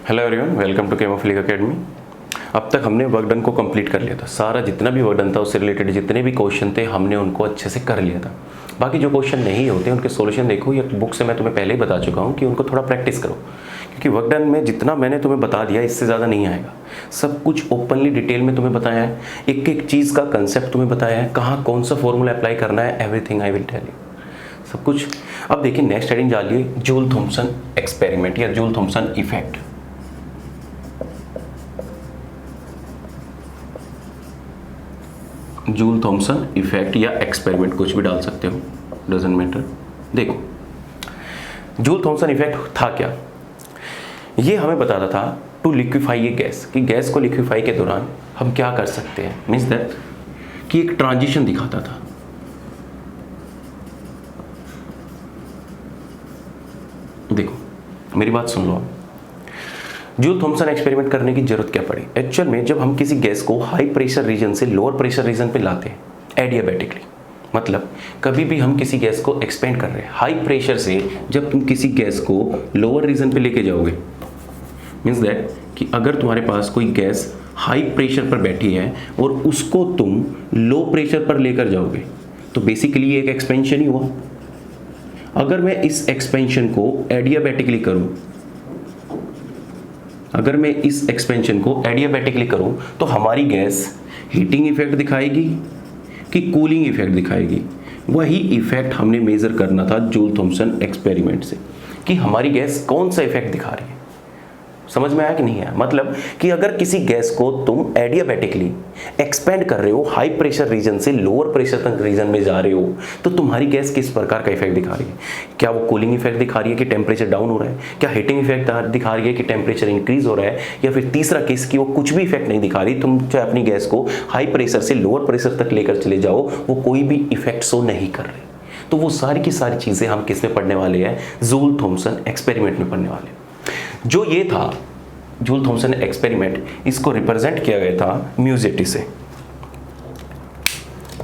Hello everyone, welcome to Chemophilic academy. अब तक हमने वर्क डन को कंप्लीट कर लिया था। सारा जितना भी वर्क डन था उससे रिलेटेड जितने भी क्वेश्चन थे हमने उनको अच्छे से कर लिया था। बाकी जो क्वेश्चन नहीं होते उनके सॉल्यूशन देखो, ये बुक से मैं तुम्हें पहले ही बता चुका हूँ कि उनको थोड़ा प्रैक्टिस करो, क्योंकि वर्क डन में जितना मैंने तुम्हें बता दिया इससे ज़्यादा नहीं आएगा। सब कुछ ओपनली डिटेल में तुम्हें बताया है, एक एक चीज़ का कंसेप्ट तुम्हें बताया है, कहाँ कौन सा फॉर्मूला अप्लाई करना है, everything I will tell you, सब कुछ। अब देखिए नेक्स्ट हेडिंग डालिए जूल थॉमसन एक्सपेरिमेंट या Joule Thomson effect. Joule Thomson effect या एक्सपेरिमेंट कुछ भी डाल सकते हो, डजंट मैटर। देखो जूल थॉमसन इफेक्ट था क्या, ये हमें बताता था टू लिक्विफाई ये गैस, कि गैस को लिक्विफाई के दौरान हम क्या कर सकते हैं, मीन्स दैट कि एक ट्रांजिशन दिखाता था। देखो मेरी बात सुन लो, जूल थॉमसन एक्सपेरिमेंट करने की जरूरत क्या पड़ी। एक्चुअल में जब हम किसी गैस को हाई प्रेशर रीजन से लोअर प्रेशर रीजन पे लाते हैं एडियाबैटिकली, मतलब कभी भी हम किसी गैस को एक्सपेंड कर रहे हैं हाई प्रेशर से, जब तुम किसी गैस को लोअर रीजन पे लेके जाओगे, मीन्स दैट कि अगर तुम्हारे पास कोई गैस हाई प्रेशर पर बैठी है और उसको तुम लो प्रेशर पर लेकर जाओगे, तो बेसिकली ये एक एक्सपेंशन ही हुआ। अगर मैं इस एक्सपेंशन को एडियाबैटिकली करूं, अगर मैं इस एक्सपेंशन को एडियाबैटिकली करूं तो हमारी गैस हीटिंग इफेक्ट दिखाएगी कि कूलिंग इफेक्ट दिखाएगी। वही इफेक्ट हमने मेजर करना था जूल थॉमसन एक्सपेरिमेंट से, कि हमारी गैस कौन सा इफेक्ट दिखा रही है। समझ में आया कि नहीं आया, मतलब कि अगर किसी गैस को तुम एडियाबैटिकली एक्सपेंड कर रहे हो हाई प्रेशर रीजन से लोअर प्रेशर तक रीजन में जा रहे हो, तो तुम्हारी गैस किस प्रकार का इफेक्ट दिखा रही है। क्या वो कूलिंग इफेक्ट दिखा रही है कि टेम्परेचर डाउन हो रहा है, क्या हीटिंग इफेक्ट दिखा रही है कि टेम्परेचर इंक्रीज हो रहा है, या फिर तीसरा केस की वो कुछ भी इफेक्ट नहीं दिखा रही। तुम चाहे अपनी गैस को हाई प्रेशर से लोअर प्रेशर तक लेकर चले जाओ, वो कोई भी इफेक्ट शो नहीं कर रही। तो वो सारी की सारी चीजें हम किस में पढ़ने वाले हैं, जूल थॉमसन एक्सपेरिमेंट में पढ़ने वाले। जो ये था जूल थॉमसन एक्सपेरिमेंट, इसको रिप्रेजेंट किया गया था म्यूजेटी से,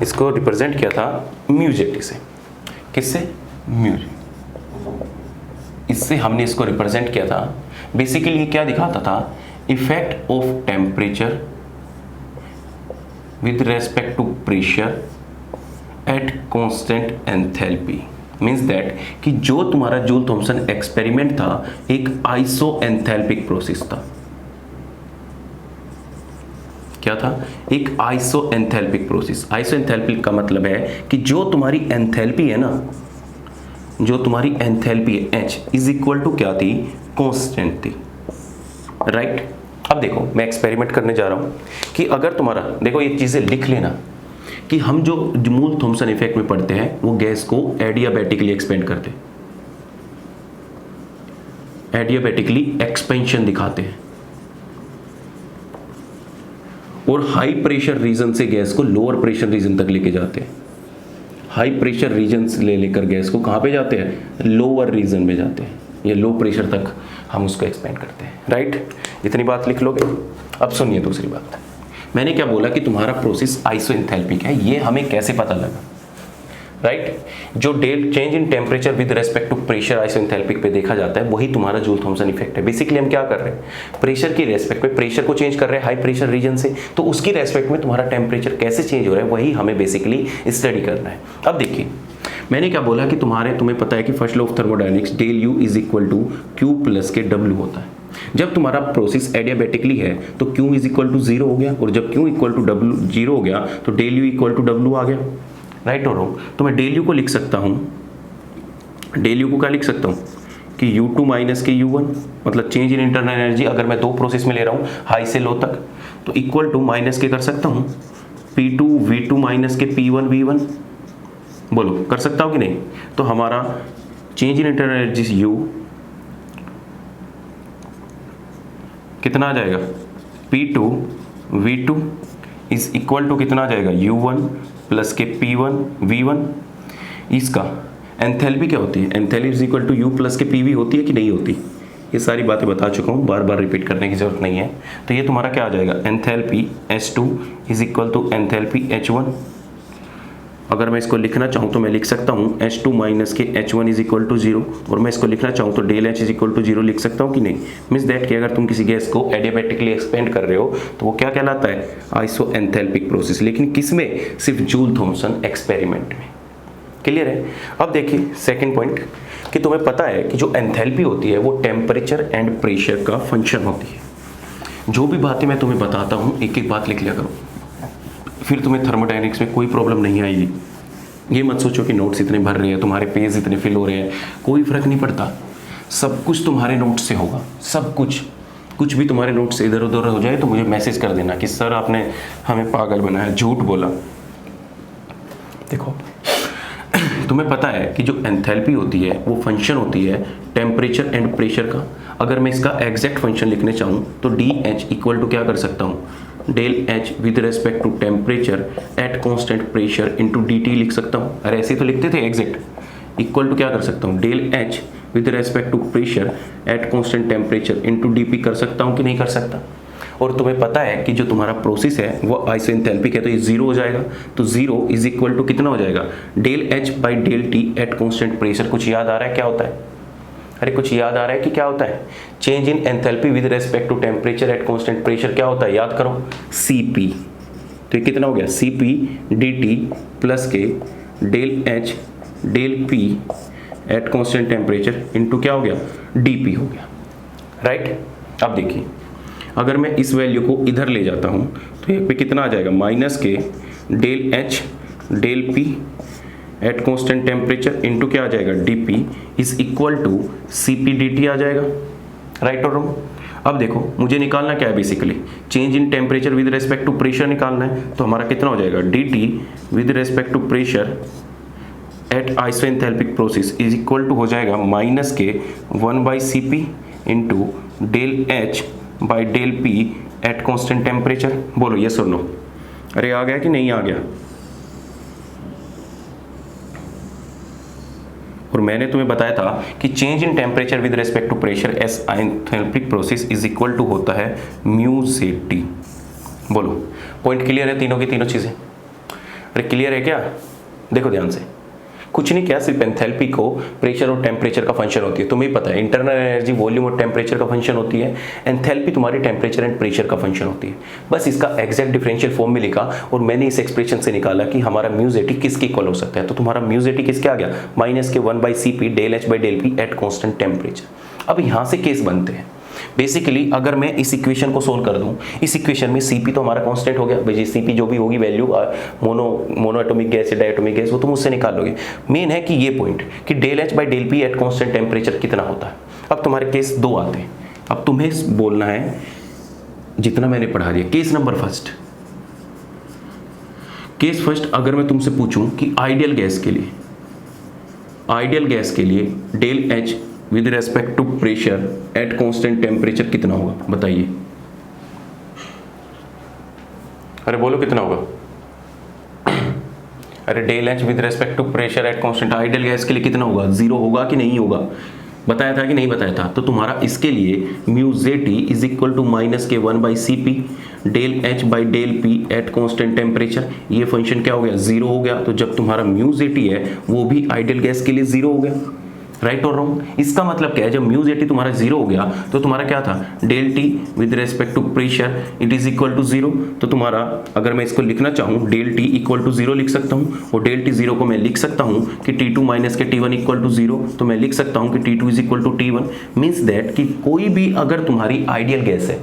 इसको रिप्रेजेंट किया था म्यूजेटी से। किससे, इससे हमने इसको रिप्रेजेंट किया था। बेसिकली ये क्या दिखाता था, effect of temperature with respect to pressure at constant enthalpy. Means that कि जो तुम्हारा जूल थॉमसन एक्सपेरिमेंट था एक आइसो एंथैल्पिक प्रोसेस था। क्या था, एक आइसो एंथैल्पिक प्रोसेस। आइसो एंथैल्पिक का मतलब है कि जो तुम्हारी एंथैल्पी है ना, जो तुम्हारी एंथैल्पी है H इज इक्वल टू क्या थी, कांस्टेंट थी, राइट। अब देखो मैं एक्सपेरिमेंट करने जा रहा हूं कि अगर तुम्हारा, देखो ये चीजें लिख लेना कि हम जो जूल थॉमसन इफेक्ट में पढ़ते हैं वो गैस को एडियाबैटिकली एक्सपेंड करते हैं, एडियाबैटिकली एक्सपेंशन दिखाते हैं, और हाई प्रेशर रीजन से गैस को लोअर प्रेशर रीजन तक लेके जाते हैं। हाई प्रेशर रीजन से लेकर गैस को कहां पे जाते हैं, लोअर रीजन में जाते हैं, या लो प्रेशर तक हम उसको एक्सपेंड करते हैं, राइट। इतनी बात लिख लोगे। अब सुनिए दूसरी बात, मैंने क्या बोला कि तुम्हारा प्रोसेस आइसो एंथैल्पिक है, ये हमें कैसे पता लगा, राइट। जो del change in temperature with respect to pressure isoenthalpic पे देखा जाता है, वही तुम्हारा जूल थॉमसन इफेक्ट है। बेसिकली हम क्या कर रहे हैं, प्रेशर की रेस्पेक्ट में प्रेशर को चेंज कर रहे हैं हाई प्रेशर रीजन से, तो उसकी रेस्पेक्ट में तुम्हारा टेम्परेचर कैसे चेंज हो रहा है, वही हमें बेसिकली स्टडी करना है। अब देखिए मैंने क्या बोला कि तुम्हें पता है कि first law of thermodynamics del U is equal to Q plus के डब्ल्यू होता है। जब तुम्हारा प्रोसेस एडियाबैटिकली है तो Q इज इक्वल टू 0 हो गया, और जब Q इक्वल टू डब्ल्यू 0 हो गया तो del U equal to W आ गया, राइट और रॉन्ग। तो मैं डेल यू को लिख सकता हूं, डेल यू को क्या लिख सकता हूं कि U2 माइनस के U1, मतलब चेंज इन इंटरनल एनर्जी अगर मैं दो प्रोसेस में ले रहा हूं हाई से लो तक, तो इक्वल टू माइनस के कर सकता हूं P2 V2 माइनस के P1 V1। बोलो कर सकता हूं कि नहीं। तो हमारा change in internal energy U कितना आ जाएगा, P2 V2 is equal to कितना आ जाएगा, U1 प्लस के P1 V1। इसका एंथैल्पी क्या होती है, enthalpy is equal to U plus के PV होती है कि नहीं होती, ये सारी बातें बता चुका हूँ, बार बार रिपीट करने की जरूरत नहीं है। तो ये तुम्हारा क्या आ जाएगा, enthalpy H2 is equal to enthalpy H1, अगर मैं इसको लिखना चाहूँ तो मैं लिख सकता हूँ H2 माइनस के H1 इज इक्वल टू 0, और मैं इसको लिखना चाहूँ तो del H is equal to 0 लिख सकता हूँ कि नहीं। मीन्स दैट कि अगर तुम किसी गैस को एडियाबैटिकली एक्सपेंड कर रहे हो तो वो क्या कहलाता है, आइसोएंथैल्पिक प्रोसेस। लेकिन किस में, सिर्फ जूल थॉमसन एक्सपेरिमेंट में। क्लियर है। अब देखिए सेकेंड पॉइंट कि तुम्हें पता है कि जो एंथैल्पी होती है वो टेम्परेचर एंड प्रेशर का फंक्शन होती है। जो भी बातें मैं तुम्हें बताता हूँ एक एक बात लिख लिया करो, फिर तुम्हें थर्मोडायनेमिक्स में कोई प्रॉब्लम नहीं आएगी। ये मत सोचो कि नोट्स इतने भर रहे हैं, तुम्हारे पेज इतने फिल हो रहे हैं, कोई फर्क नहीं पड़ता। सब कुछ तुम्हारे नोट्स से होगा, सब कुछ। कुछ भी तुम्हारे नोट्स से इधर उधर हो जाए तो मुझे मैसेज कर देना कि सर आपने हमें पागल बनाया, झूठ बोला। देखो तुम्हें पता है कि जो एंथैल्पी होती है वो फंक्शन होती है टेम्परेचर एंड प्रेशर का। अगर मैं इसका एग्जैक्ट फंक्शन लिखने चाहूँ तो डी एच इक्वल टू क्या कर सकता हूँ, del H with respect to temperature at constant pressure into D T लिख सकता हूँ। अरे ऐसे तो लिखते थे एग्जैक्ट। इक्वल टू क्या कर सकता हूँ, del H with respect to pressure at constant temperature into D P कर सकता हूँ कि नहीं कर सकता। और तुम्हें पता है कि जो तुम्हारा प्रोसेस है वो आइसोएंथैल्पिक है तो ये जीरो हो जाएगा। तो जीरो इज इक्वल टू कितना हो जाएगा, del H by del T at constant pressure. कुछ याद आ रहा है क्या होता है, अरे कुछ याद आ रहा है कि क्या होता है, change in enthalpy with respect to temperature at constant pressure क्या होता है, याद करो, Cp। तो ये कितना हो गया, Cp dt प्लस के del H del P at constant temperature into क्या हो गया, dp हो गया, राइट। अब देखिए अगर मैं इस वैल्यू को इधर ले जाता हूँ तो ये पे कितना आ जाएगा, माइनस के del H del P at constant temperature into क्या आ जाएगा, dp is equal to Cp dt आ जाएगा, राइट और रॉन्ग। अब देखो मुझे निकालना क्या है, basically change in temperature with respect to pressure निकालना है। तो हमारा कितना हो जाएगा, dt with respect to pressure at isoenthalpic process is equal to हो जाएगा माइनस के 1/Cp into del H by del P at constant temperature. बोलो यस और नो। अरे आ गया कि नहीं आ गया। और मैंने तुम्हें बताया था कि change in temperature with respect to pressure as isoenthalpic process is equal to होता है म्यू जे टी। बोलो पॉइंट क्लियर है, तीनों की तीनों चीजें। अरे क्लियर है क्या, देखो ध्यान से, कुछ नहीं किया, सिर्फ एंथैल्पी को प्रेशर और टेम्परेचर का फंक्शन होती है। तुम्हें पता है इंटरनल एनर्जी वॉल्यूम और टेम्परेचर का फंक्शन होती है, एंथैल्पी तुम्हारी टेम्परेचर एंड प्रेशर का फंक्शन होती है। बस इसका एग्जैक्ट डिफरेंशियल फॉर्म में लिखा और मैंने इस एक्सप्रेशन से निकाला कि हमारा म्यूजेटी किसके इक्वल हो सकता है। तो तुम्हारा म्यूजेटी किसके आ गया, माइनस के 1/Cp del H by del P at constant temperature. अब यहाँ से केस बनते हैं। बेसिकली अगर मैं इस इक्वेशन को सोल्व कर दूं, इस इक्वेशन में Cp तो हमारा कांस्टेंट हो गया भाई, Cp जो भी होगी वैल्यू मोनो एटॉमिक गैस या डायटोमिक गैस वो तुम उससे निकाल लोगे। मेन है कि ये पॉइंट कि del H by del P at constant temperature कितना होता है। अब तुम्हारे केस दो आते हैं, अब तुम्हें बोलना है जितना मैंने पढ़ा दिया। Case number first, case first अगर मैं तुमसे पूछूं कि आइडियल गैस के लिए del H with respect to pressure at constant temperature कितना होगा, बताइए। अरे बोलो कितना होगा। अरे del H with respect to pressure at constant ideal gas के लिए कितना होगा, जीरो होगा कि नहीं होगा, बताया था कि नहीं बताया था। तो तुम्हारा इसके लिए mu J T is equal to minus के 1/Cp del H by del P at constant temperature. ये फंक्शन क्या हो गया, जीरो हो गया। तो जब तुम्हारा म्यू जे टी है वो भी आइडियल गैस के लिए जीरो हो गया, राइट और रॉन्ग। इसका मतलब क्या है, जब म्यू जे टी तुम्हारा जीरो हो गया तो तुम्हारा क्या था, del T with respect to pressure it is equal to zero. तो तुम्हारा अगर मैं इसको लिखना चाहूँ del T equal to zero लिख सकता हूँ, और डेल टी जीरो को मैं लिख सकता हूँ कि T2 माइनस के T1 इक्वल टू जीरो। तो मैं लिख सकता हूँ कि T2 is equal to T1। Means that कि कोई भी अगर तुम्हारी आइडियल गैस है,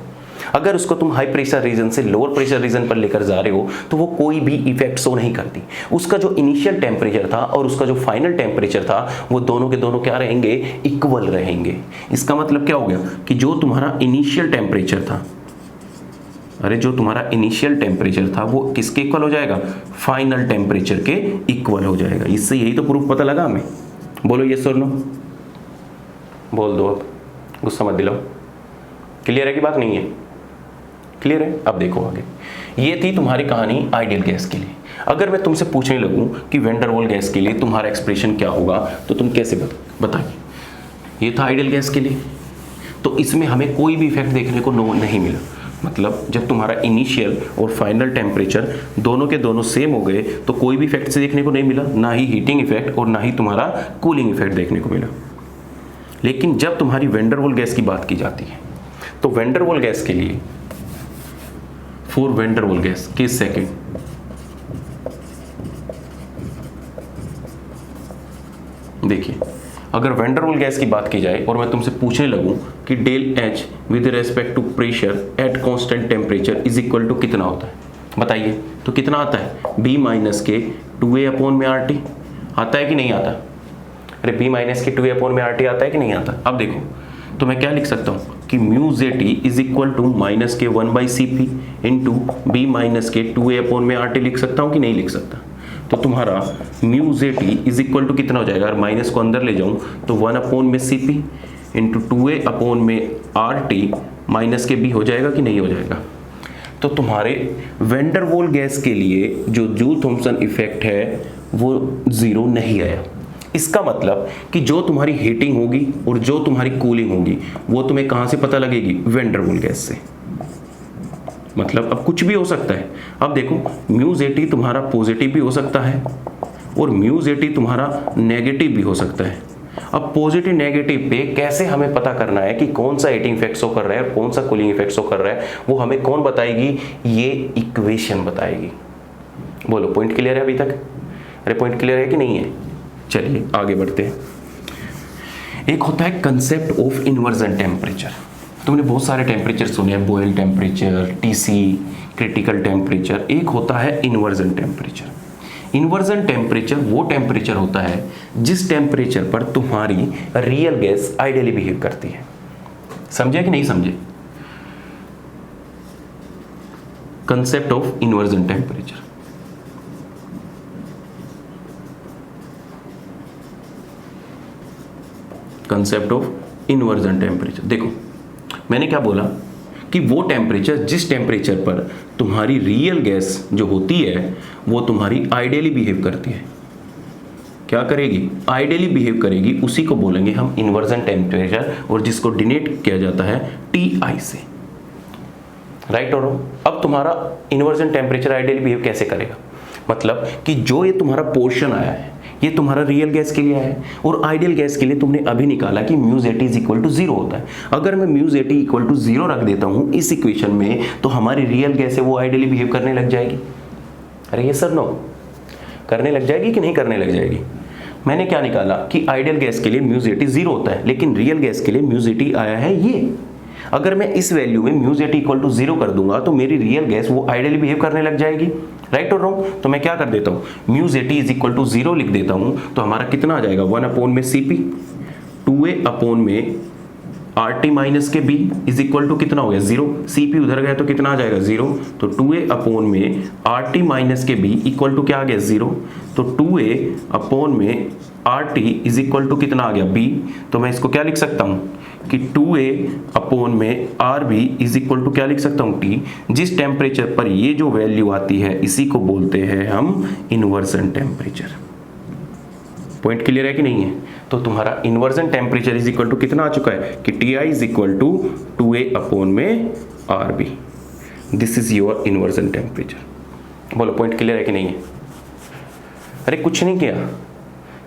अगर उसको तुम हाई प्रेशर रीजन से लोअर प्रेशर रीजन पर लेकर जा रहे हो तो वो कोई भी इफेक्ट शो नहीं करती। उसका जो इनिशियल टेम्परेचर था और उसका जो फाइनल टेम्परेचर था वो दोनों के दोनों क्या रहेंगे, इक्वल रहेंगे। इसका मतलब क्या हो गया कि जो तुम्हारा इनिशियल टेम्परेचर था, अरे जो तुम्हारा इनिशियल टेम्परेचर था वो किसके इक्वल हो जाएगा, फाइनल टेम्परेचर के इक्वल हो जाएगा। इससे यही तो प्रूफ पता लगा हमें। बोलो यस और नो, बोल दो, अब गुस्सा मत दिलाओ। क्लियर है कि बात नहीं है, क्लियर है। अब देखो आगे, ये थी तुम्हारी कहानी आइडियल गैस के लिए। अगर मैं तुमसे पूछने लगूं कि वैन डर वाल गैस के लिए तुम्हारा एक्सप्रेशन क्या होगा तो तुम कैसे बताइए। ये था आइडियल गैस के लिए, तो इसमें हमें कोई भी इफेक्ट देखने को नहीं मिला। मतलब जब तुम्हारा इनिशियल और फाइनल टेम्परेचर दोनों के दोनों सेम हो गए तो कोई भी इफेक्ट से देखने को नहीं मिला, ना ही हीटिंग इफेक्ट और ना ही तुम्हारा कूलिंग इफेक्ट देखने को मिला। लेकिन जब तुम्हारी वैन डर वाल गैस की बात की जाती है तो वैन डर वाल गैस के लिए, फॉर वैन डर वाल गैस केस सेकंड, देखिए अगर वैन डर वाल गैस की बात की जाए और मैं तुमसे पूछने लगूं कि del H with respect to pressure at constant temperature is equal to कितना होता है, बताइए तो कितना आता है, बी माइनस के 2a अपॉन में आर टी आता है कि नहीं आता? अरे बी माइनस के 2a अपॉन में आर टी आता है कि नहीं आता? अब देखो तो मैं क्या लिख सकता हूँ कि mu J T is equal to minus के 1/cp इंटू बी माइनस के 2a अपॉन में आर टी लिख सकता हूँ कि नहीं लिख सकता? तो तुम्हारा mu J T is equal to कितना हो जाएगा, अगर माइनस को अंदर ले जाऊँ तो 1 अपॉन में cp इंटू 2a अपॉन में आर टी माइनस के b हो जाएगा कि नहीं हो जाएगा? तो तुम्हारे वैन डर वाल गैस के लिए जो जूल थॉम्पसन इफेक्ट है वो 0 नहीं आया। इसका मतलब कि जो तुम्हारी हीटिंग होगी और जो तुम्हारी कूलिंग होगी वो तुम्हें कहाँ से पता लगेगी, वैन डर वाल गैस से। मतलब अब कुछ भी हो सकता है। अब देखो म्यू जे टी तुम्हारा पॉजिटिव भी हो सकता है और म्यू जे टी तुम्हारा नेगेटिव भी हो सकता है। अब पॉजिटिव नेगेटिव पे कैसे हमें पता करना है कि कौन सा हीटिंग इफेक्ट शो कर रहा है और कौन सा कूलिंग इफेक्ट शो कर रहा है, वो हमें कौन बताएगी, ये इक्वेशन बताएगी। बोलो पॉइंट क्लियर है अभी तक? अरे पॉइंट क्लियर है कि नहीं है? चलिए आगे बढ़ते हैं। एक होता है कंसेप्ट ऑफ इन्वर्जन टेम्परेचर। तुमने बहुत सारे टेम्परेचर सुने हैं, Boyle temperature, TC, critical temperature. एक होता है इन्वर्जन टेम्परेचर। इन्वर्जन टेम्परेचर वो टेम्परेचर होता है जिस टेम्परेचर पर तुम्हारी रियल गैस आइडियली बिहेव करती है। समझे कि नहीं समझे? Concept of inversion temperature, concept of inversion temperature. देखो मैंने क्या बोला कि वो टेम्परेचर जिस टेम्परेचर पर तुम्हारी रियल गैस जो होती है वो तुम्हारी आइडियली बिहेव करती है। क्या करेगी? आइडियली बिहेव करेगी, उसी को बोलेंगे हम इन्वर्जन टेम्परेचर, और जिसको डिनोट किया जाता है टीआई से। राइट और रॉन्ग? अब तुम्हारा इन्वर्जन टेम्परेचर आइडियली बिहेव कैसे करेगा, मतलब कि जो ये तुम्हारा पोर्शन आया है ये तुम्हारा रियल गैस के लिए आया है और आइडियल गैस के लिए तुमने अभी निकाला कि mu J T is equal to 0 होता है। अगर मैं mu J T equal to 0 रख देता हूं इस इक्वेशन में तो हमारी रियल गैस है वो आइडियली बिहेव करने लग जाएगी। अरे ये सर नो, करने लग जाएगी कि नहीं करने लग जाएगी? मैंने क्या निकाला कि आइडियल गैस के लिए म्यू जे टी 0 होता है, लेकिन रियल गैस के लिए म्यू जे टी आया है ये। अगर मैं इस वैल्यू में mu J T equal to 0 कर दूंगा तो मेरी रियल गैस वो आइडियली बिहेव करने लग जाएगी। राइट और रॉन्ग? तो मैं क्या कर देता हूँ, mu J T is equal to 0 लिख देता हूँ, तो हमारा कितना आ जाएगा, 1 अपॉन में cp, 2a अपॉन में RT माइनस के b इज इक्वल टू कितना हो गया 0, cp उधर गया तो कितना आ जाएगा 0, तो 2a अपॉन में RT माइनस के b इक्वल टू क्या आ गया 0, तो 2a अपॉन में RT इज इक्वल टू कितना आ गया b। तो मैं इसको क्या लिख सकता हूँ कि 2a अपॉन में RB इज इक्वल टू क्या लिख सकता हूँ T। जिस टेम्परेचर पर ये जो वैल्यू आती है इसी को बोलते हैं हम इन्वर्जन टेम्परेचर। पॉइंट क्लियर है कि नहीं है? तो तुम्हारा inversion temperature is equal to कितना आ चुका है कि Ti is equal to 2a upon में RB। This is your inversion temperature. बोलो पॉइंट क्लियर है कि नहीं है? अरे कुछ नहीं किया,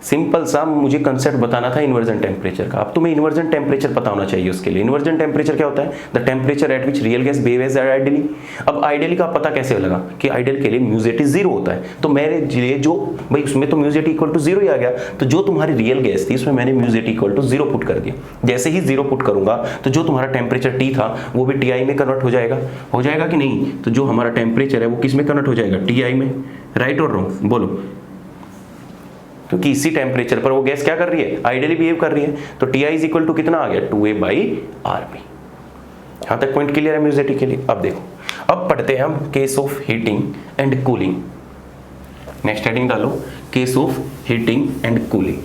सिंपल सा मुझे कंसेप्ट बताना था इन्वर्जन टेम्परेचर का। अब तुम्हें इन्वर्जन टेम्परेचर पता होना चाहिए उसके लिए। इन्वर्जन टेम्परेचर क्या होता है? The temperature at which real gas behaves ideally. अब आइडियली का पता कैसे लगा कि आइडियल के लिए म्यू जे टी 0 होता है, तो मेरे लिए जो भाई उसमें तो mu J T equal to 0 ही आ गया, तो जो तुम्हारी रियल गैस थी उसमें मैंने mu J T equal to 0 put कर दिया। जैसे ही 0 पुट करूंगा तो जो तुम्हारा टेम्परेचर टी था वो भी टी आई में कन्वर्ट हो जाएगा कि नहीं? तो जो हमारा टेम्परेचर है वो किस में कन्वर्ट हो जाएगा, टी आई में। राइट और रॉन्ग? बोलो। क्योंकि इसी टेम्परेचर पर वो गैस क्या कर रही है, आइडियली बिहेव कर रही है। तो Ti इज इक्वल टू कितना आ गया 2a बाई RB। यहां तक पॉइंट क्लियर है म्यू जे टी के लिए? अब देखो, अब पढ़ते हैं हम case of heating and cooling. Next heading डालो, case of heating and cooling.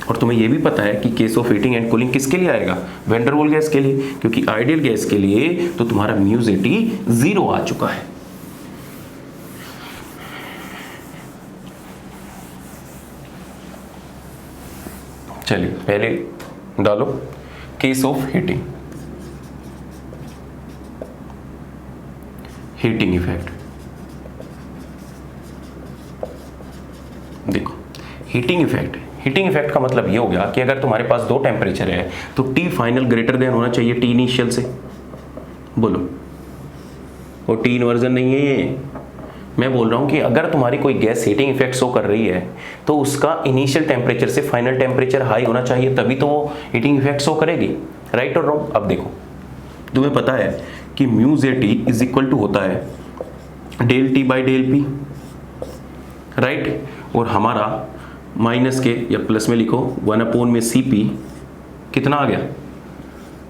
और तुम्हें यह भी पता है कि case of heating and cooling किसके लिए आएगा, वैन डर वाल गैस के लिए, क्योंकि आइडियल गैस के लिए तो तुम्हारा म्यू जे टी 0 आ चुका है। चलिए पहले डालो केस ऑफ हीटिंग इफेक्ट। देखो हीटिंग इफेक्ट का मतलब ये हो गया कि अगर तुम्हारे पास दो टेम्परेचर है तो टी फाइनल ग्रेटर देन होना चाहिए टी इनिशियल से। बोलो, और टी इन्वर्जन नहीं है ये। मैं बोल रहा हूं कि अगर तुम्हारी कोई गैस हीटिंग इफेक्ट शो कर रही है तो उसका इनिशियल टेम्परेचर से फाइनल टेम्परेचर हाई होना चाहिए, तभी तो वो हीटिंग इफेक्ट शो करेगी। राइट और रॉन्ग? अब देखो, तुम्हें पता है कि mu J T is equal to होता है del T by del P, right. और हमारा माइनस के या प्लस में लिखो 1 में सी पी कितना आ गया,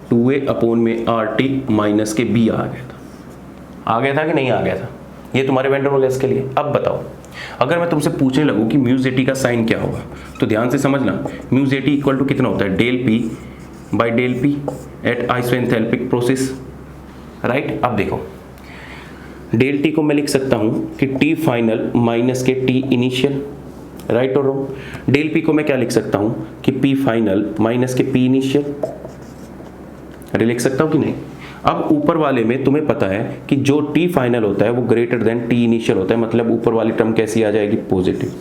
2a में आर टी माइनस के बी आ गया था कि नहीं आ गया था? ये तुम्हारे वैन डेर वाल्स गैस के लिए। अब बताओ, अगर मैं तुमसे पूछने लगूं कि म्यू जे टी का साइन क्या होगा, तो ध्यान से समझना। Mu J T equal to कितना होता है, del P by del P at isoenthalpic process, right. अब देखो, डेल टी को मैं लिख सकता हूं कि टी फाइनल माइनस के टी इनिशियल, राइट और रॉन्ग। डेल पी को मैं क्या लिख सकता हूं कि पी फाइनल माइनस के पी इनिशियल, अरे लिख सकता हूं कि नहीं? अब ऊपर वाले में तुम्हें पता है कि जो टी फाइनल होता है वो ग्रेटर देन टी इनिशियल होता है, मतलब ऊपर वाली टर्म कैसी आ जाएगी, पॉजिटिव।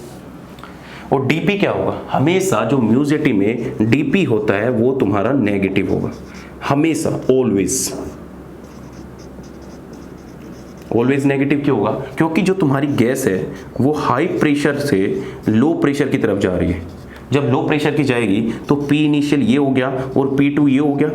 और डीपी क्या होगा, हमेशा जो म्यू जे टी में डीपी होता है वो तुम्हारा नेगेटिव होगा, हमेशा, ऑलवेज नेगेटिव। क्यों होगा? क्योंकि जो तुम्हारी गैस है वो हाई प्रेशर से लो प्रेशर की तरफ जा रही है। जब लो प्रेशर की जाएगी तो पी इनिशियल ये हो गया और पी टू ये हो गया।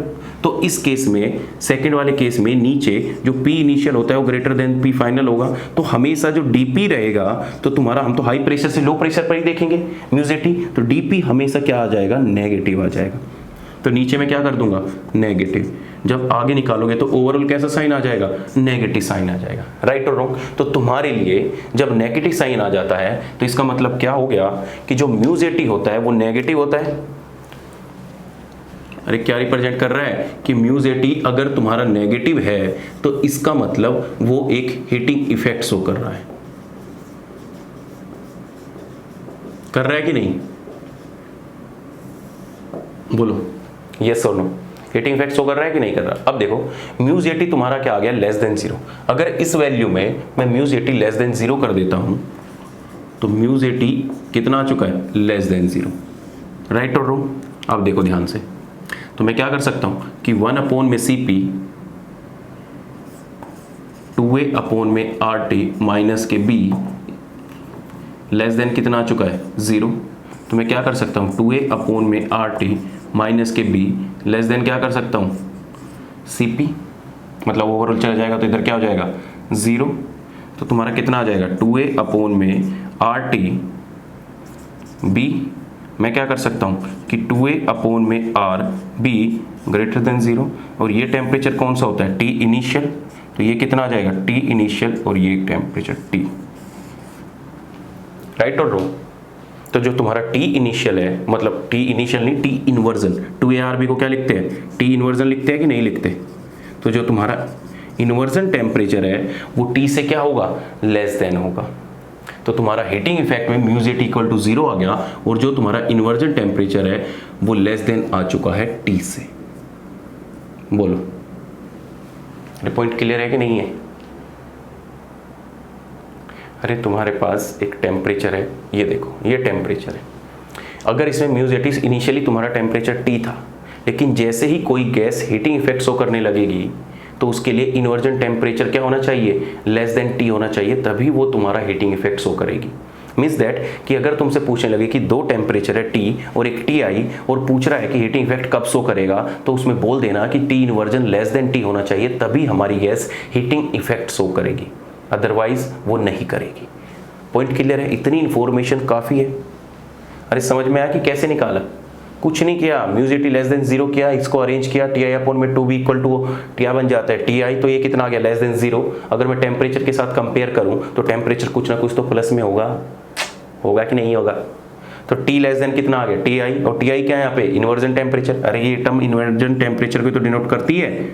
तो इस केस में, सेकंड वाले केस में, नीचे जो पी इनिशियल होता है वो ग्रेटर देन पी फाइनल होगा। तो हमेशा जो डीपी रहेगा, तो तुम्हारा, हम तो हाई प्रेशर से लो प्रेशर पर ही देखेंगे म्यू जे टी, तो डीपी हमेशा क्या आ जाएगा, नेगेटिव आ जाएगा। तो नीचे में क्या कर दूंगा, नेगेटिव। जब आगे निकालोगे तो ओवरऑल कैसा साइन आ जाएगा, नेगेटिव साइन आ जाएगा। राइट और रॉन्ग? तो तुम्हारे लिए जब नेगेटिव साइन आ जाता है तो इसका मतलब क्या हो गया कि जो म्यू जे टी होता है वो नेगेटिव होता है। अरे क्या रिप्रेजेंट कर रहा है कि म्यू जे टी अगर तुम्हारा नेगेटिव है तो इसका मतलब वो एक हीटिंग इफेक्ट शो कर रहा है कि नहीं? बोलो यस और नो, हीटिंग इफेक्ट शो कर रहा है कि नहीं कर रहा? अब देखो, म्यू जे टी तुम्हारा क्या आ गया, लेस देन 0। अगर इस वैल्यू में मैं mu J T less than 0 कर देता हूं तो म्यू जे टी कितना आ चुका है, लेस देन 0। राइट और रॉन्ग? अब देखो ध्यान से, तो मैं क्या कर सकता हूं कि 1 में सी पी 2a में आर टी माइनस के बी लेस देन कितना आ चुका है, 0। तो मैं क्या कर सकता हूं, 2a में आर टी माइनस के बी लेस देन क्या कर सकता हूं, सी पी, मतलब ओवरऑल चला जाएगा तो इधर क्या हो जाएगा, 0। तो तुम्हारा कितना आ जाएगा, 2a में आर टी बी, मैं क्या कर सकता हूं कि 2a में आर बी ग्रेटर देन 0। और ये टेम्परेचर कौन सा होता है, टी इनिशियल, तो ये कितना आ जाएगा, टी इनिशियल, और ये टेम्परेचर टी। राइट और रॉन्ग? तो जो तुम्हारा टी इनिशियल है, मतलब टी इनिशियल नहीं, टी इन्वर्जन, 2ARB को क्या लिखते हैं, टी इन्वर्जन लिखते हैं कि नहीं लिखते? तो जो तुम्हारा इन्वर्जन टेम्परेचर है वो टी से क्या होगा, लेस देन होगा। तो तुम्हारा हीटिंग इफेक्ट में mu J T equal to 0 आ गया, और जो तुम्हारा इन्वर्जन टेम्परेचर है वो लेस देन आ चुका है टी से। बोलो, पॉइंट क्लियर है कि नहीं है? अरे तुम्हारे पास एक टेम्परेचर है, ये देखो ये टेम्परेचर है। अगर इसमें म्यू जे टी इनिशियली तुम्हारा टेम्परेचर टी था, लेकिन जैसे ही कोई गैस हीटिंग इफेक्ट शो करने लगेगी तो उसके लिए इन्वर्जन टेम्परेचर क्या होना चाहिए, लेस देन टी होना चाहिए, तभी वो तुम्हारा हीटिंग इफेक्ट शो करेगी। मीन्स दैट कि अगर तुमसे पूछने लगे कि दो टेम्परेचर है टी और एक टी आई, और पूछ रहा है कि हीटिंग इफेक्ट कब शो करेगा, तो उसमें बोल देना कि T inversion less than T होना चाहिए, तभी हमारी गैस हीटिंग इफेक्ट शो करेगी, अदरवाइज वो नहीं करेगी। पॉइंट क्लियर है? इतनी इंफॉर्मेशन काफ़ी है। अरे समझ में आया कि कैसे निकाला? कुछ नहीं किया, mu J T less than 0 किया, इसको अरेंज किया, टी आई अपॉन में 2b equal to T I बन जाता है टी आई, तो ये कितना आ गया, लेस देन 0। अगर मैं टेम्परेचर के साथ कंपेयर करूं तो टेम्परेचर कुछ ना कुछ तो प्लस में होगा कि नहीं होगा? तो टी लेस देन कितना आ गया, टी आई, और टी आई क्या है यहाँ पे, इन्वर्जन टेम्परेचर। अरे ये टर्म इन्वर्जन टेम्परेचर को तो डिनोट करती है,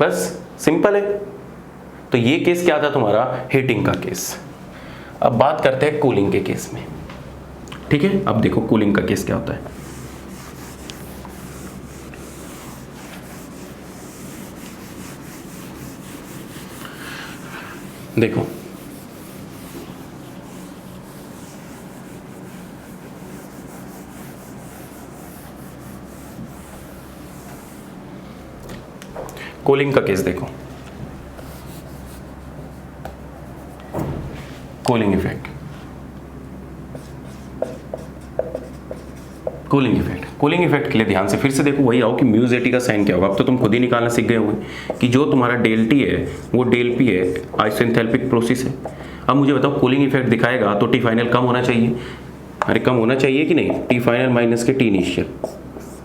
बस सिंपल है। तो ये केस क्या था तुम्हारा, हीटिंग का केस। अब बात करते हैं कूलिंग के केस में, ठीक है? अब देखो कूलिंग का केस क्या होता है। देखो कूलिंग का केस देखो, cooling effect, cooling effect, cooling effect के लिए ध्यान से फिर से देखो, वही आओ कि म्यू जेटी का साइन क्या होगा। अब तो तुम खुद ही निकालना सीख गए होंगे कि जो तुम्हारा डेल टी है वो डेल पी है, आइसोएंथैल्पिक प्रोसेस है। अब मुझे बताओ कूलिंग इफेक्ट दिखाएगा तो टी फाइनल कम होना चाहिए, अरे कम होना चाहिए कि नहीं, टी फाइनल माइनस के टी इनिशियल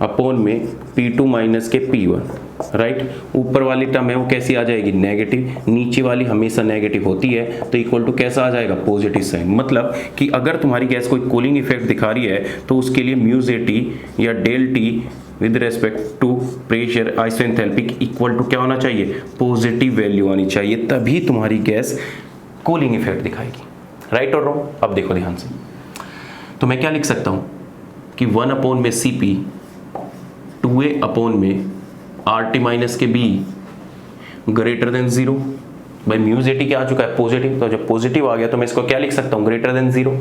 अपॉन में P2 माइनस के P1, राइट। ऊपर वाली टर्म है वो कैसी आ जाएगी, नेगेटिव, नीचे वाली हमेशा नेगेटिव होती है तो इक्वल टू कैसा आ जाएगा, पॉजिटिव साइन। मतलब कि अगर तुम्हारी गैस कोई कूलिंग इफेक्ट दिखा रही है तो उसके लिए म्यू जेटी या del T with respect to pressure isoenthalpic equal to क्या होना चाहिए, पॉजिटिव वैल्यू आनी चाहिए, तभी तुम्हारी गैस कूलिंग इफेक्ट दिखाएगी, राइट और रॉन्ग। अब देखो ध्यान से, तो मैं क्या लिख सकता हूं कि 1 अपॉन में Cp 2a अपॉन में RT माइनस के B ग्रेटर देन 0। भाई म्यू जेटी क्या आ चुका है, पॉजिटिव, तो जब पॉजिटिव आ गया तो मैं इसको क्या लिख सकता हूँ, ग्रेटर देन 0।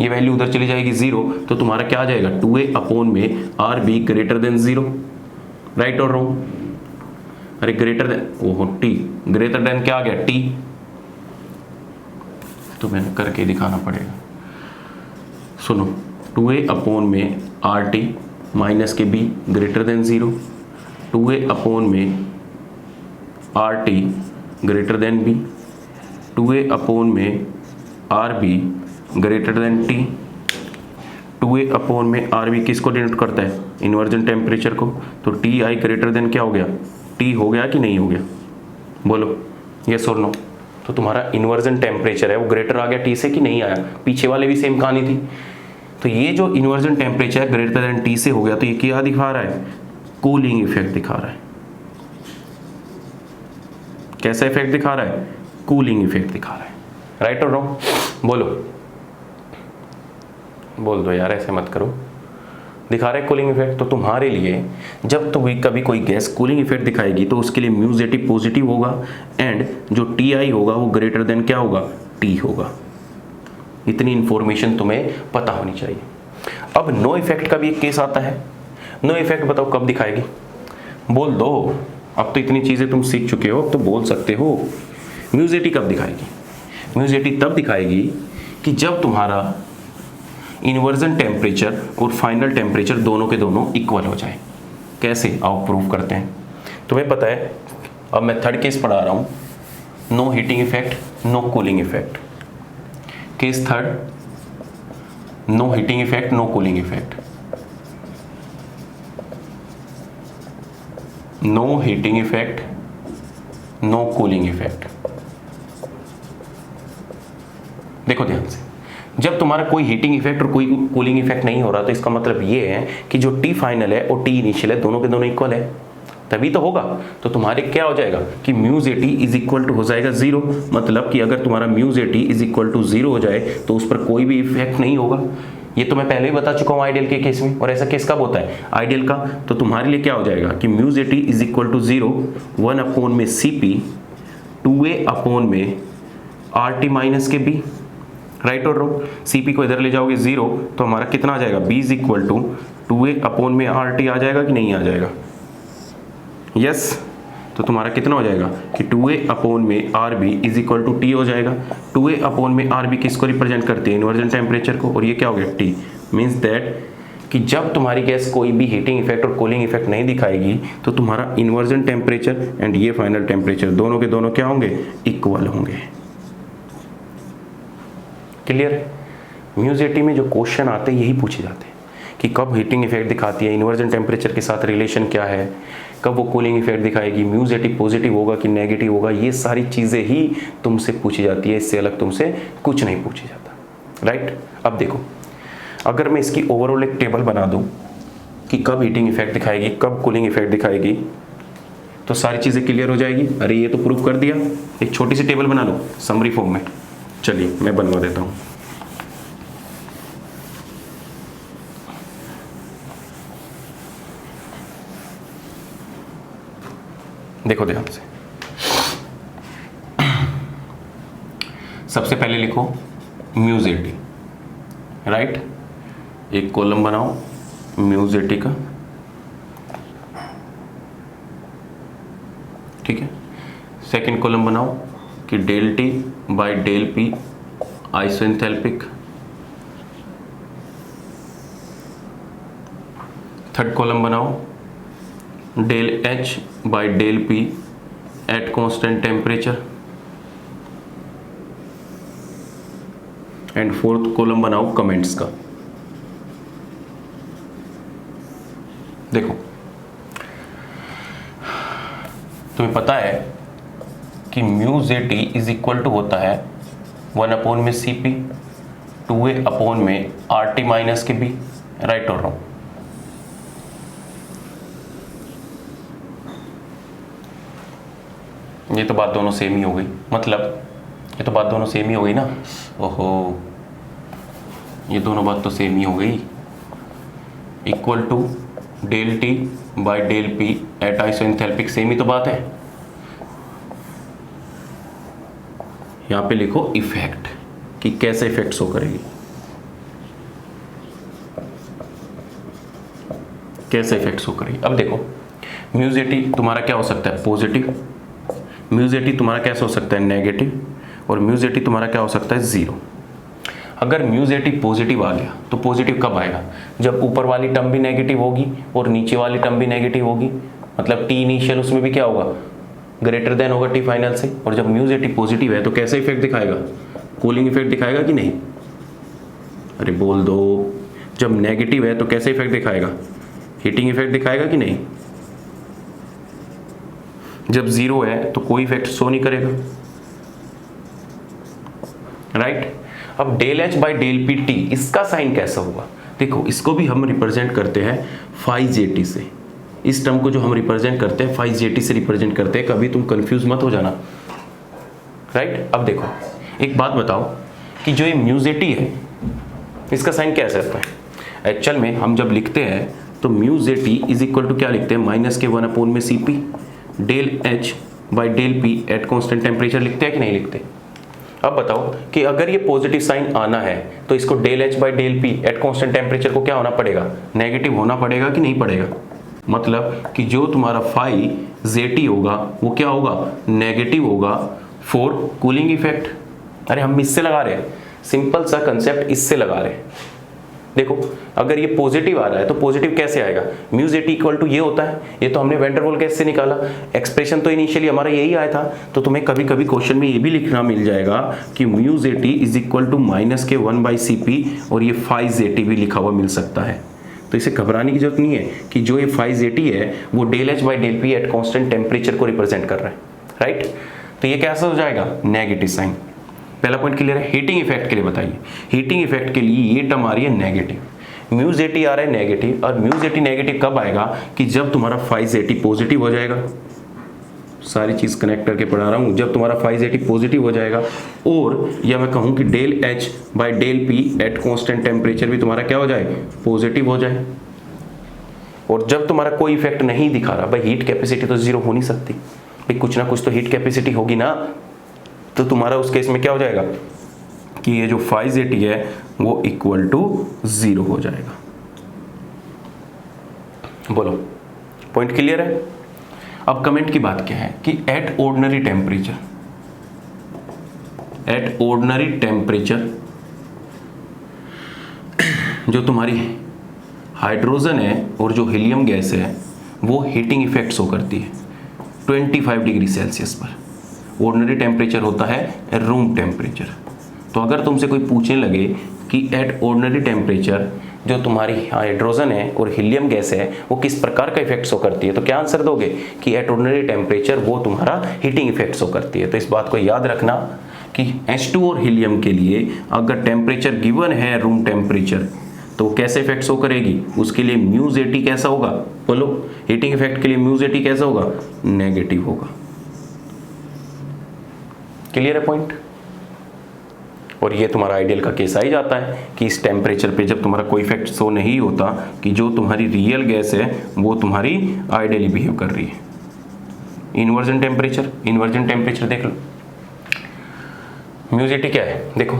ये वैल्यू उधर चली जाएगी 0, तो तुम्हारा क्या आ जाएगा 2a अपॉन में RB ग्रेटर देन 0, राइट और रॉन्ग। अरे ग्रेटर देन, ओहो T ग्रेटर देन क्या आ गया, T, तो मैंने करके दिखाना पड़ेगा। सुनो, 2a अपॉन में RT माइनस के B greater than 0, 2a upon में RT greater than B, 2a upon में RB greater than T, 2a upon में RB किसको डिनोट करता है, इन्वर्जन टेम्परेचर को, तो Ti ग्रेटर देन क्या हो गया, T हो गया कि नहीं हो गया, बोलो यस और नो। तो तुम्हारा इन्वर्जन टेम्परेचर है वो ग्रेटर आ गया T से कि नहीं आया, पीछे वाले भी सेम कहानी थी। तो ये जो inversion temperature greater than T से हो गया तो ये क्या दिखा रहा है, कूलिंग इफेक्ट दिखा रहा है। कैसा इफेक्ट दिखा रहा है, कूलिंग इफेक्ट दिखा रहा है, राइट और रॉन्ग, बोलो बोल दो यार, ऐसे मत करो, दिखा रहा है कूलिंग इफेक्ट। तो तुम्हारे लिए जब तुम्हें कभी कोई गैस कूलिंग इफेक्ट दिखाएगी तो उसके लिए म्यू जेटी पॉजिटिव होगा एंड जो Ti होगा वो ग्रेटर देन क्या होगा, T होगा। इतनी इंफॉर्मेशन तुम्हें पता होनी चाहिए। अब नो इफेक्ट का भी एक केस आता है। नो इफेक्ट बताओ कब दिखाएगी, बोल दो, अब तो इतनी चीज़ें तुम सीख चुके हो, अब तो बोल सकते हो। म्यू जेटी कब दिखाएगी, म्यू जेटी तब दिखाएगी कि जब तुम्हारा इन्वर्जन टेम्परेचर और फाइनल टेम्परेचर दोनों के दोनों इक्वल हो जाए। कैसे, आओ प्रूव करते हैं। तुम्हें पता है, अब मैं थर्ड केस पढ़ा रहा हूँ, no heating effect no cooling effect. Case third, no heating effect no cooling effect, no heating effect no cooling effect. देखो ध्यान से, जब तुम्हारा कोई हीटिंग इफेक्ट और कोई कूलिंग इफेक्ट नहीं हो रहा तो इसका मतलब ये है कि जो T फाइनल है और T इनिशियल है दोनों के दोनों इक्वल है, तभी तो होगा। तो तुम्हारे क्या हो जाएगा कि mu JT is equal to हो जाएगा 0। मतलब कि अगर तुम्हारा mu JT is equal to 0 हो जाए तो उस पर कोई भी इफेक्ट नहीं होगा। ये तो मैं पहले ही बता चुका हूँ आइडियल के केस में। और ऐसा केस कब होता है, आइडियल का। तो तुम्हारे लिए क्या हो जाएगा कि mu JT is equal to 0, 1 upon में Cp 2a अपॉन में RT माइनस के B, राइट और रॉन्ग। Cp को इधर ले जाओगे 0 तो हमारा कितना आ जाएगा, B is equal to 2a upon में RT आ जाएगा कि नहीं आ जाएगा, यस। तो तुम्हारा कितना हो जाएगा कि 2a अपॉन में RB is equal to T हो जाएगा। 2a अपॉन में RB किसको रिप्रेजेंट करते हैं, इन्वर्जन टेम्परेचर को, और ये क्या हो गया T। मीन्स दैट कि जब तुम्हारी गैस कोई भी हीटिंग इफेक्ट और कूलिंग इफेक्ट नहीं दिखाएगी तो तुम्हारा इन्वर्जन टेम्परेचर एंड ये फाइनल टेम्परेचर दोनों के दोनों क्या होंगे, इक्वल होंगे। क्लियर है। म्यू जेटी में जो क्वेश्चन आते हैं यही पूछे जाते हैं कि कब हीटिंग इफेक्ट दिखाती है, इन्वर्जन टेम्परेचर के साथ रिलेशन क्या है, कब वो कूलिंग इफेक्ट दिखाएगी, म्यू जेटी पॉजिटिव होगा कि नेगेटिव होगा, ये सारी चीज़ें ही तुमसे पूछी जाती है। इससे अलग तुमसे कुछ नहीं पूछा जाता, राइट। अब देखो, अगर मैं इसकी ओवरऑल एक टेबल बना दूं कि कब हीटिंग इफेक्ट दिखाएगी, कब कूलिंग इफेक्ट दिखाएगी, तो सारी चीज़ें क्लियर हो जाएगी। अरे ये तो प्रूव कर दिया। एक छोटी सी टेबल बना लो समरी फॉर्म में। चलिए मैं बनवा देता हूँ। देखो ध्यान से, सबसे पहले लिखो म्यूजेटी, राइट, एक कॉलम बनाओ म्यूजेटी का, ठीक है। सेकंड कॉलम बनाओ कि del T by del P isoenthalpic. Third column बनाओ del H by del P at constant temperature. And fourth column बनाओ कमेंट्स का। देखो तुम्हें पता है कि mu J T is equal to होता है 1 में सी पी 2a में आर टी माइनस के बी, राइट और रॉन्ग? ये तो बात दोनों सेम ही हो गई, मतलब ये तो बात दोनों सेम ही हो गई ना। ओहो, ये दोनों बात तो सेम ही हो गई। Equal to del T by del P at isoenthalpic, same ही तो बात है। यहां पे लिखो इफेक्ट कि कैसे इफेक्ट शो करेगी, कैसे इफेक्ट शो करेगी। अब देखो म्यूजेटी तुम्हारा क्या हो सकता है, पॉजिटिव, म्यूजेटी तुम्हारा कैसा हो सकता है, नेगेटिव, और म्यूजेटी तुम्हारा क्या हो सकता है, जीरो। अगर म्यूजेटी पॉजिटिव आ गया तो पॉजिटिव कब आएगा, जब ऊपर वाली टर्म भी नेगेटिव होगी और नीचे वाली टर्म भी नेगेटिव होगी, मतलब टी इनिशियल उसमें भी क्या होगा, ग्रेटर देन होगा टी फाइनल से। और जब म्यूजेटी पॉजिटिव है तो कैसे इफेक्ट दिखाएगा, कूलिंग इफेक्ट दिखाएगा कि नहीं, अरे बोल दो। जब नेगेटिव है तो कैसे इफेक्ट दिखाएगा, हीटिंग इफेक्ट दिखाएगा कि नहीं। जब जीरो है तो कोई इफेक्ट शो नहीं करेगा, राइट। अब del H by del P T, इसका साइन कैसा होगा, देखो इसको भी हम रिप्रेजेंट करते हैं फाई जे टी से। इस टर्म को जो हम रिप्रेजेंट करते हैं फाई जे टी से रिप्रेजेंट करते हैं, कभी तुम कंफ्यूज मत हो जाना, राइट। अब देखो एक बात बताओ कि जो ये म्यूजेटी है इसका साइन कैसे आता है। एक्चुअल में हम जब लिखते हैं तो म्यूजेटी इज इक्वल टू क्या लिखते हैं, माइनस के 1 में C P del H by del P at constant temperature लिखते हैं कि नहीं लिखते। अब बताओ कि अगर ये पॉजिटिव साइन आना है तो इसको del H by del P at constant temperature को क्या होना पड़ेगा, नेगेटिव होना पड़ेगा कि नहीं पड़ेगा। मतलब कि जो तुम्हारा फाई जेटी होगा वो क्या होगा, नेगेटिव होगा फॉर कूलिंग इफेक्ट। अरे हम इससे लगा रहे हैं, सिंपल सा कंसेप्ट इससे लगा रहे हैं। देखो अगर ये पॉजिटिव आ रहा है तो पॉजिटिव कैसे आएगा, म्यू जेटी इक्वल टू ये होता है, ये तो हमने वैन डेर वाल्स गैस से निकाला, एक्सप्रेशन तो इनिशियली हमारा यही आया था। तो तुम्हें कभी कभी क्वेश्चन में ये भी लिखना मिल जाएगा कि mu JT is equal to minus के 1 बाई सी पी, और ये फाई जेटी भी लिखा हुआ मिल सकता है। तो इसे घबराने की जरूरत नहीं है कि जो ये फाई जेटी है वो del H by del P at constant temperature को रिप्रेजेंट कर रहा है, राइट। तो ये कैसा हो जाएगा, नेगेटिव साइन। पहला पॉइंट क्लियर है। हीटिंग इफेक्ट के लिए बताइए, हीटिंग इफेक्ट के लिए ये टर्म आ रही है नेगेटिव, म्यू जेटी आ रहा है नेगेटिव, और म्यू जेटी नेगेटिव कब आएगा कि जब तुम्हारा फाई जेटी पॉजिटिव हो जाएगा। सारी चीज कनेक्ट करके पढ़ा रहा हूं, जब तुम्हारा फाई जेटी पॉजिटिव हो जाएगा, और या मैं कहूं कि del H by del P at constant temperature भी तुम्हारा क्या हो जाए, पॉजिटिव हो जाए। और जब तुम्हारा कोई इफेक्ट नहीं दिखा रहा, भाई हीट कैपेसिटी तो जीरो हो नहीं सकती, भाई कुछ ना कुछ तो हीट कैपेसिटी होगी ना, तो तुम्हारा उस केस में क्या हो जाएगा कि ये जो फाई जेटी है वो इक्वल टू जीरो हो जाएगा। बोलो पॉइंट क्लियर है। अब कमेंट की बात क्या है कि at ordinary temperature, at ordinary temperature जो तुम्हारी हाइड्रोजन है और जो हीलियम गैस है वो हीटिंग इफेक्ट शो करती है 25 डिग्री सेल्सियस पर। ऑर्डिनरी टेम्परेचर होता है रूम टेम्परेचर। तो अगर तुमसे कोई पूछने लगे कि एट ऑर्डिनरी टेम्परेचर जो तुम्हारी हाइड्रोजन है और हीलियम गैस है वो किस प्रकार का इफेक्ट शो करती है, तो क्या आंसर दोगे कि एट ऑर्डिनरी टेम्परेचर वो तुम्हारा हीटिंग इफेक्ट शो करती है। तो इस बात को याद रखना कि H2 और हीलियम के लिए अगर टेम्परेचर गिवन है रूम टेम्परेचर तो कैसे इफेक्ट शो करेगी, उसके लिए म्यू जेटी कैसा होगा, बोलो हीटिंग इफेक्ट के लिए म्यू जेटी कैसा होगा, नेगेटिव होगा। क्लियर है पॉइंट। और ये तुम्हारा आइडियल का केस आ ही जाता है कि इस टेम्परेचर पे जब तुम्हारा कोई इफेक्ट शो नहीं होता कि जो तुम्हारी रियल गैस है वो तुम्हारी आइडियली बिहेव कर रही है। इन्वर्जन टेम्परेचर, इन्वर्जन टेम्परेचर देख लो, म्यूजेटी क्या है, देखो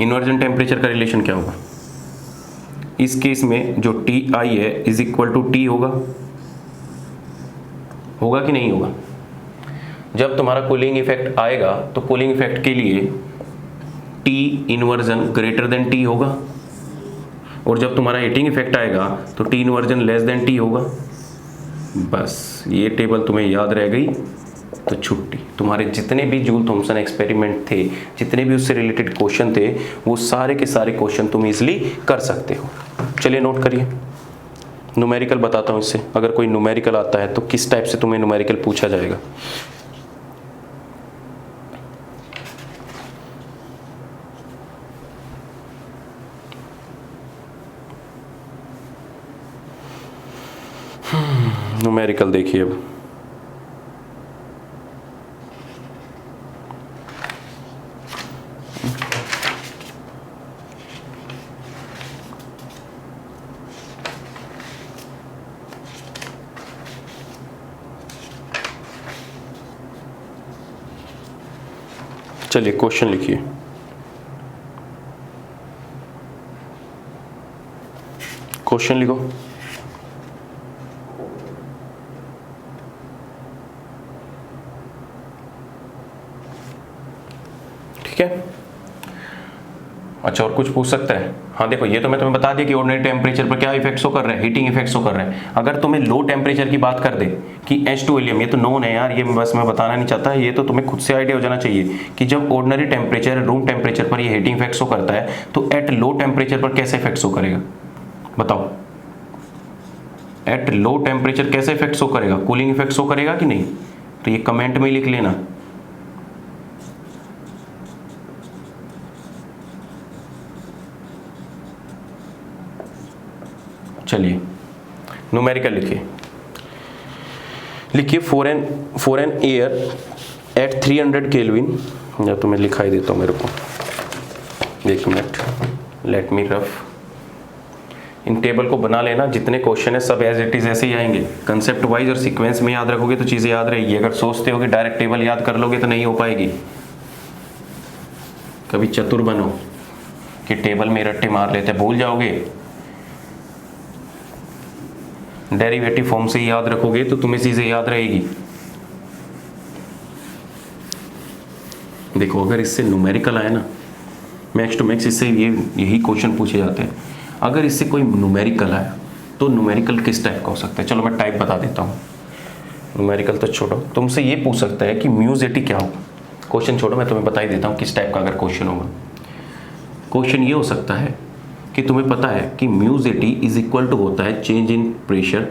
इन्वर्जन टेम्परेचर का रिलेशन क्या होगा, इस केस में जो टी आई है इज इक्वल टू टी होगा कि नहीं होगा। जब तुम्हारा कूलिंग इफेक्ट आएगा तो कूलिंग इफेक्ट के लिए T inversion greater than T होगा, और जब तुम्हारा हीटिंग इफेक्ट आएगा तो T inversion less than T होगा। बस ये टेबल तुम्हें याद रह गई तो छुट्टी। तुम्हारे जितने भी जूल थॉमसन एक्सपेरिमेंट थे, जितने भी उससे रिलेटेड क्वेश्चन थे, वो सारे के सारे क्वेश्चन तुम इजीली कर सकते हो। चलिए नोट करिए, न्यूमेरिकल बताता हूँ इससे। अगर कोई न्यूमेरिकल आता है तो किस टाइप से तुम्हें न्यूमेरिकल पूछा जाएगा। न्यूमेरिकल देखिए अब, चलिए क्वेश्चन लिखिए। क्वेश्चन लिखो। ठीक है, अच्छा और कुछ पूछ सकता है? हाँ देखो, ये तो मैं तुम्हें बता दिया कि ऑर्डिनरी टेम्परेचर पर क्या इफेक्ट्स हो कर रहे हैं, हीटिंग इफेक्ट्स हो कर रहे हैं। अगर तुम्हें लो टेम्परेचर की बात कर दे कि H2 हीलियम, ये तो नोन है यार, ये बस मैं बताना नहीं चाहता, ये तो तुम्हें खुद से आइडिया हो जाना चाहिए कि जब ऑर्डिनरी टेम्परेचर रूम टेम्परेचर पर ये हीटिंग इफेक्ट्स हो करता है तो एट लो टेम्परेचर पर कैसे इफेक्ट्स हो करेगा, बताओ। एट लो टेम्परेचर कैसे इफेक्ट्स हो करेगा, कूलिंग इफेक्ट्स हो करेगा कि नहीं? तो ये कमेंट में लिख लेना। चलिए न्यूमेरिकल लिखिए। For an air at 300 kelvin, या तो मैं लिखाई देता हूँ मेरे को, एक मिनट, लेट मी रफ। इन टेबल को बना लेना, जितने क्वेश्चन है सब एज इट इज ऐसे ही आएंगे। कंसेप्ट वाइज और सीक्वेंस में याद रखोगे तो चीज़ें याद रहेगी। अगर सोचते हो कि डायरेक्ट टेबल याद कर लोगे तो नहीं हो पाएगी। कभी चतुर बनो कि टेबल में रट्टे मार लेते, भूल जाओगे। डेरिवेटिव फॉर्म से याद रखोगे तो तुम्हें चीजें याद रहेगी। देखो अगर इससे न्यूमेरिकल आए ना, मैक्स टू मैक्स इससे यही क्वेश्चन पूछे जाते हैं। अगर इससे कोई न्यूमेरिकल आया तो न्यूमेरिकल किस टाइप का हो सकता है? चलो मैं टाइप बता देता हूँ। न्यूमेरिकल तो छोड़ो, तुमसे ये पूछ सकता है कि म्यूजेटी क्या हो। क्वेश्चन छोड़ो, मैं तुम्हें बता ही देता हूँ किस टाइप का अगर क्वेश्चन होगा। क्वेश्चन ये हो सकता है कि तुम्हें पता है कि म्यूजेटी इज इक्वल टू होता है change in pressure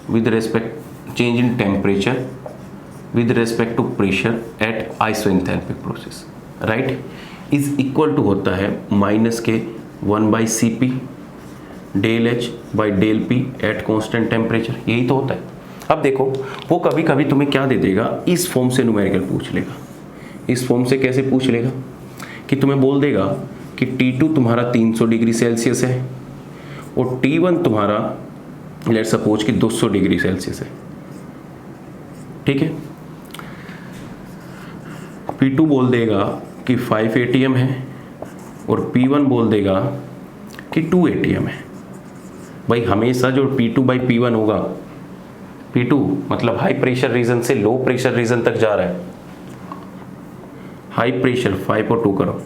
with respect, change in temperature with respect to pressure at isoenthalpic process, right. Is equal to होता है माइनस के 1/Cp del H by del P at constant temperature, यही तो होता है। अब देखो वो कभी कभी तुम्हें क्या दे देगा, इस फॉर्म से न्यूमेरिकल पूछ लेगा। इस फॉर्म से कैसे पूछ लेगा कि तुम्हें बोल देगा कि T2 तुम्हारा 300 डिग्री सेल्सियस है और T1 तुम्हारा लेट सपोज कि 200 डिग्री सेल्सियस है, ठीक है। P2 बोल देगा कि 5 ATM है और P1 बोल देगा कि 2 ATM है। भाई हमेशा जो P2/P1 होगा, P2 मतलब हाई प्रेशर रीजन से लो प्रेशर रीजन तक जा रहा है। हाई प्रेशर 5 और 2 करो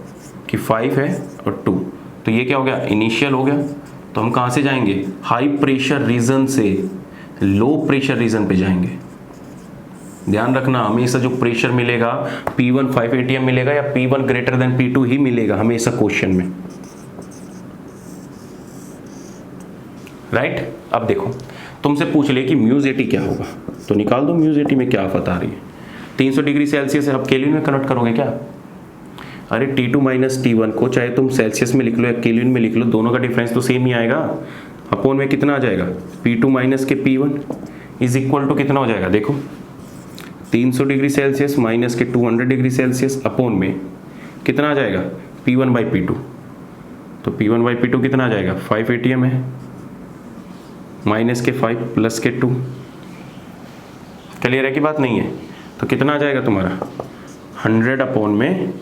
कि 5 है और 2, तो ये क्या हो गया, इनिशियल हो गया। तो हम कहाँ से जाएंगे, हाई प्रेशर रीजन से लो प्रेशर रीजन पे जाएंगे। ध्यान रखना हमेशा जो प्रेशर मिलेगा P1 5 ATM मिलेगा या P1 ग्रेटर देन P2 ही मिलेगा हमेशा क्वेश्चन में, राइट। अब देखो तुमसे पूछ ले कि म्यूजेटी क्या होगा, तो निकाल दो म्यूजेटी में क्या आफत आ रही है। 300 डिग्री सेल्सियस है, अब केल्विन में कन्वर्ट करोगे क्या? अरे T2 माइनस T1 को चाहे तुम सेल्सियस में लिख लो या केल्विन में लिख लो, दोनों का डिफरेंस तो सेम ही आएगा। अपोन में कितना आ जाएगा, P2 माइनस के P1 इज इक्वल टू कितना हो जाएगा, देखो 300 डिग्री सेल्सियस माइनस के 200 डिग्री सेल्सियस अपोन में कितना आ जाएगा, P1/P2। तो P1/P2 कितना आ जाएगा, 5 ATM है, माइनस के 5 प्लस के 2। क्लियर है कि बात नहीं है? तो कितना आ जाएगा तुम्हारा 100 अपोन में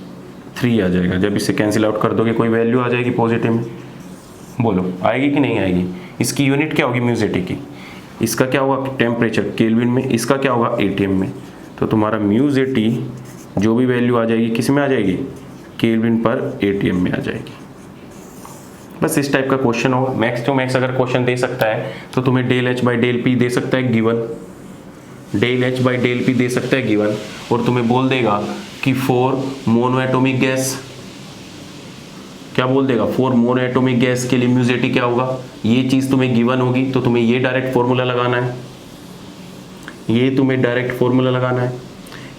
3 आ जाएगा। जब इसे कैंसिल आउट कर दोगे कोई वैल्यू आ जाएगी पॉजिटिव में, बोलो आएगी कि नहीं आएगी। इसकी यूनिट क्या होगी म्यूजेटी की, इसका क्या होगा टेम्परेचर केल्विन में, इसका क्या होगा एटीएम में। तो तुम्हारा म्यूजेटी जो भी वैल्यू आ जाएगी किस में आ जाएगी, केल्विन पर एटीएम में आ जाएगी। बस इस टाइप का क्वेश्चन होगा। मैक्स टू मैक्स अगर क्वेश्चन दे सकता है तो तुम्हें del H by del P दे सकता है given, del H by del P दे सकता है गिवन, और तुम्हें बोल देगा कि फॉर मोनो एटॉमिक गैस, क्या बोल देगा, फॉर मोनो एटॉमिक गैस के लिए म्यूजेटी क्या होगा, ये चीज तुम्हें गिवन होगी तो तुम्हें ये डायरेक्ट फॉर्मूला लगाना है, ये तुम्हें डायरेक्ट फॉर्मूला लगाना है।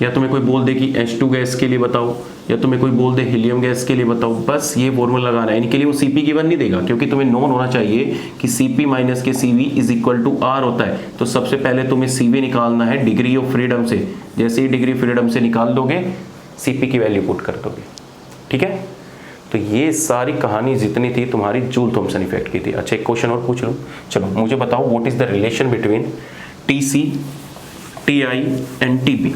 या तुम्हें कोई बोल दे कि H2 गैस के लिए बताओ, या तुम्हें कोई बोल दे हीलियम गैस के लिए बताओ, बस ये फॉर्मूला लगाना है। इनके लिए वो Cp गिवन नहीं देगा, क्योंकि तुम्हें नोन होना चाहिए कि Cp माइनस के Cv is equal to R होता है। तो सबसे पहले तुम्हें Cv निकालना है डिग्री ऑफ फ्रीडम से, जैसे ही डिग्री फ्रीडम से निकाल दोगे Cp की वैल्यू पुट कर दोगे, ठीक है। तो ये सारी कहानी जितनी थी तुम्हारी जूल थॉमसन इफेक्ट की थी। अच्छा एक क्वेश्चन और पूछ लूँ, चलो मुझे बताओ what is the relation between Tc, Ti and Tb।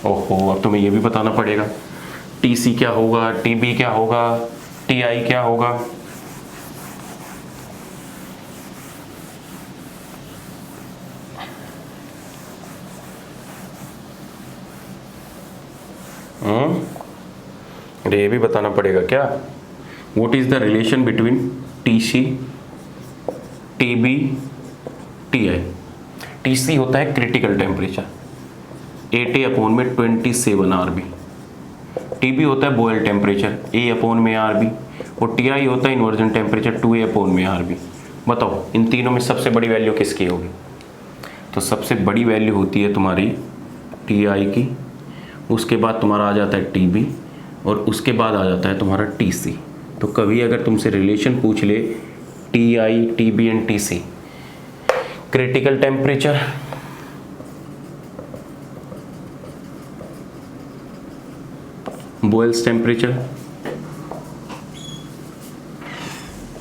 ओहो अब तुम्हें ये भी बताना पड़ेगा Tc क्या होगा, Tb क्या होगा, Ti क्या होगा। अरे ये भी बताना पड़ेगा क्या, what is the relation between Tc, Tb, Ti। Tc होता है critical temperature 8A/27 RB, Tb होता है बॉयल टेम्परेचर A/RB, और Ti होता है इन्वर्जन टेम्परेचर 2A/RB। बताओ इन तीनों में सबसे बड़ी वैल्यू किसकी होगी। तो सबसे बड़ी वैल्यू होती है तुम्हारी Ti की, उसके बाद तुम्हारा आ जाता है Tb, और उसके बाद आ जाता है तुम्हारा Tc। तो कभी अगर तुमसे रिलेशन पूछ ले Ti, Tb and Tc, critical temperature, Boyle's temperature,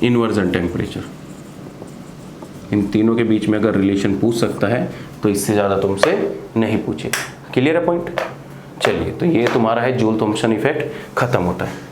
inversion temperature, इन तीनों के बीच में अगर रिलेशन पूछ सकता है तो इससे ज़्यादा तुमसे नहीं पूछे। क्लियर है पॉइंट। चलिए तो ये तुम्हारा है जूल थॉमसन इफेक्ट, खत्म होता है।